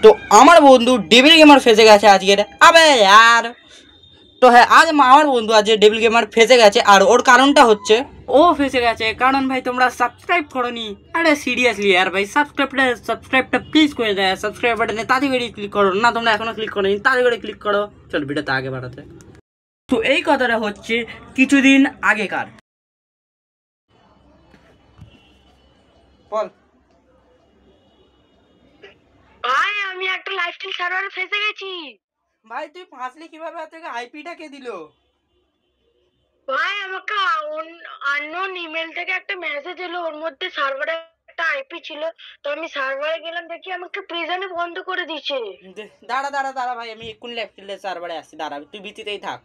তো আমার বন্ধু ডেভিল গেমার ফেসে গেছে আজকের। আবে यार তো হ্যাঁ, আজ আমার বন্ধু আজ ডেভিল গেমার ফেসে গেছে, আর ওর কারণটা হচ্ছে ও ফেসে গেছে কারণ ভাই তোমরা সাবস্ক্রাইব করোনি। আরে সিরিয়াসলি यार ভাই, সাবস্ক্রাইবটা প্লিজ করে দেয়। সাবস্ক্রাইব বাটনে তাড়াতাড়ি ক্লিক করো না, তোমরা এখনো ক্লিক করোনি, তাড়াতাড়ি ক্লিক করো। চল ভিডিওতে আগে বাড়াতে। তো এই কথাটা হচ্ছে কিছুদিন আগেকার। বল ভাই, আমি একটা লাইফস্টাইল সার্ভারে ফেসে গেছি। ভাই তুই ফাঁসলি কিভাবে? থেকে আইপিটা কে দিল? ভাই, আমাকে আননোন ইমেল থেকে একটা মেসেজ এলো, ওর মধ্যে সার্ভারে একটা আইপি ছিল। তো আমি সার্ভারে গেলাম, দেখি আমাকে প্রিজনে বন্ধ করে দিয়েছে। দাঁড়া ভাই, আমি এক্ষুনি ল্যাপটপে সার্ভারে আসছি, দাঁড়া তুই ভিতরেই থাক।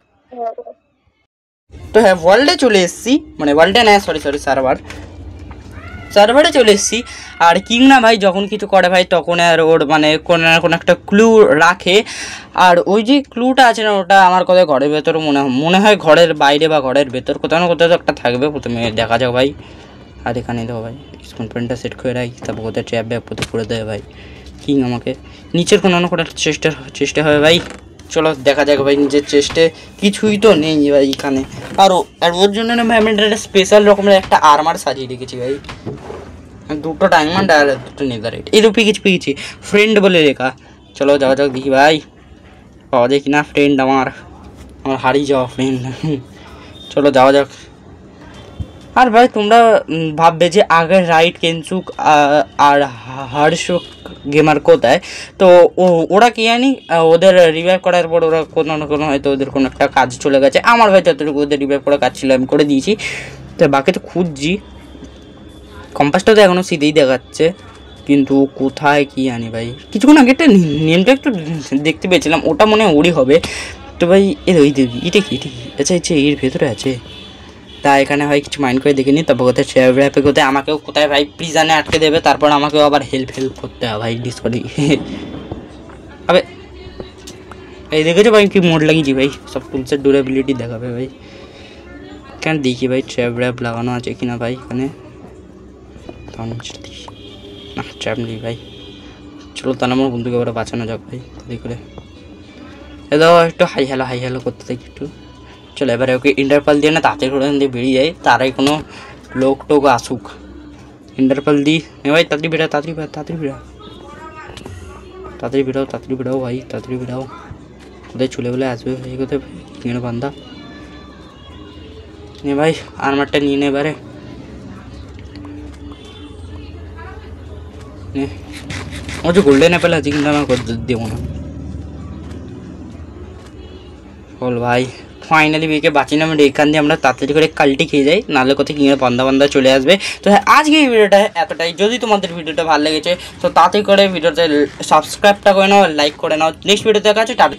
তো হ্যাঁ, ওয়ার্ল্ডে চলে এসেছি, মানে ওয়ার্ল্ডে না, সরি সার্ভারে চলে এসেছি। আর কিং না ভাই যখন কিছু করে ভাই তখন আর ওর মানে কোনো না কোনো একটা ক্লু রাখে। আর ওই যে ক্লুটা আছে না, ওটা আমার কোথায় ঘরের ভেতর মনে হয় ঘরের বাইরে বা ঘরের ভেতর কোথাও না কোথাও তো একটা থাকবে। প্রথমে দেখা যাক ভাই। আর এখানে দেখো ভাই, স্ক্রিন প্রিন্টটা সেট করে রাখি, তারপর কোথায় ট্র্যাপ ব্যাপ করে দেবে ভাই কিং আমাকে। নিচের কোনো না কোনো একটা চেষ্টা হবে ভাই। চলো দেখা যাক ভাই, নিজের চেষ্টে কিছুই তো নেই ভাই এখানে। আর ওর জন্য না ভাই আমি একটা স্পেশাল রকমের একটা আর্মার সাজিয়ে রেখেছি ভাই, দুটো ডায়মন্ড আর দুটো নেদারাইট, এই তো পেয়েছি ফ্রেন্ড বলে লেখা। চলো যাওয়া যাক দেখি ভাই পাওয়া যায় কিনা ফ্রেন্ড, আমার হারিয়ে যাওয়া ফ্রেন্ড। চলো যাওয়া যাক। আর ভাই তোমরা ভাববে যে আগের রাইট কেনসুক আর হার্শোক গেমার কোথায়? তো ওরা কি জানি ওদের রিভাইভ করার পর ওরা কোনো না কোনো হয়তো ওদের কোনো একটা কাজ চলে গেছে। আমার ভাই যতটুকু ওদের রিভাইভ করার কাজ ছিল আমি করে দিয়েছি, তো বাকি তো খুঁজছি। কম্পাসটা তো এখনও সিধেই দেখাচ্ছে, কিন্তু কোথায় কি জানি ভাই। কিছুক্ষণ আগে একটা নেমটা একটু দেখতে পেয়েছিলাম, ওটা মনে হয় ওরই হবে। তো ভাই এটা কি আচ্ছা এর ভেতরে আছে। তা এখানে ভাই কিছু মাইন্ড করে দেখে নিই, তারপর কোথায় ট্র্যাপ র্যাপে কোথায় আমাকেও কোথায় ভাই প্রিজনে আটকে দেবে, তারপর আমাকেও আবার হেল্প করতে হবে ভাই ডিসকর্ডে। আবে এই দেখেছো ভাই কি মোড লাগিয়েছি ভাই, সব টুলসের ডিউরেবিলিটি দেখাবে ভাই। কেন দেখি ভাই ট্র্যাপ র্যাপ লাগানো আছে কিনা ভাই এখানে। না ট্র্যাপ নেই ভাই। চলো তাহলে আমার বন্ধুকে এবার বাঁচানো যাক ভাই তাড়াতাড়ি করে। এ দাও একটু হাই হ্যালো করতে থাকি একটু। চলো এবারে ওকে ইন্টারপাল দিয়ে না তাড়াতাড়ি করে দিয়ে বেরিয়ে যায়, তারাই কোনো লোক টোক আসুক। ইন্টারপাল দিই ভাই, তাড়াতাড়ি বেরাও ভাই, তাড়াতাড়ি বেরাও। কোথায় চলে বলে আসবে ভাই, কোথায় নিয়ে বান্ধা নে ভাই, আর্মারটা নিয়ে নে এবারে। ও যে গোল্ডেন অ্যাপেল আছে কিন্তু আমার দেবো না। বল ভাই ফাইনালি বেঁকে বাঁচি না, আমি এখান দিয়ে আমরা তাড়াতাড়ি করে কালটি খেয়ে যাই, নাহলে কোথায় কিনে বান্ধা চলে আসবে। তো হ্যাঁ, আজকে এই ভিডিওটা এতটাই। যদি তোমাদের ভিডিওটা ভালো লেগেছে তো তাড়াতাড়ি করে ভিডিওতে সাবস্ক্রাইবটা করে নাও, লাইক করে নাও। নেক্সট ভিডিওতে দেখা আছে, টাটা।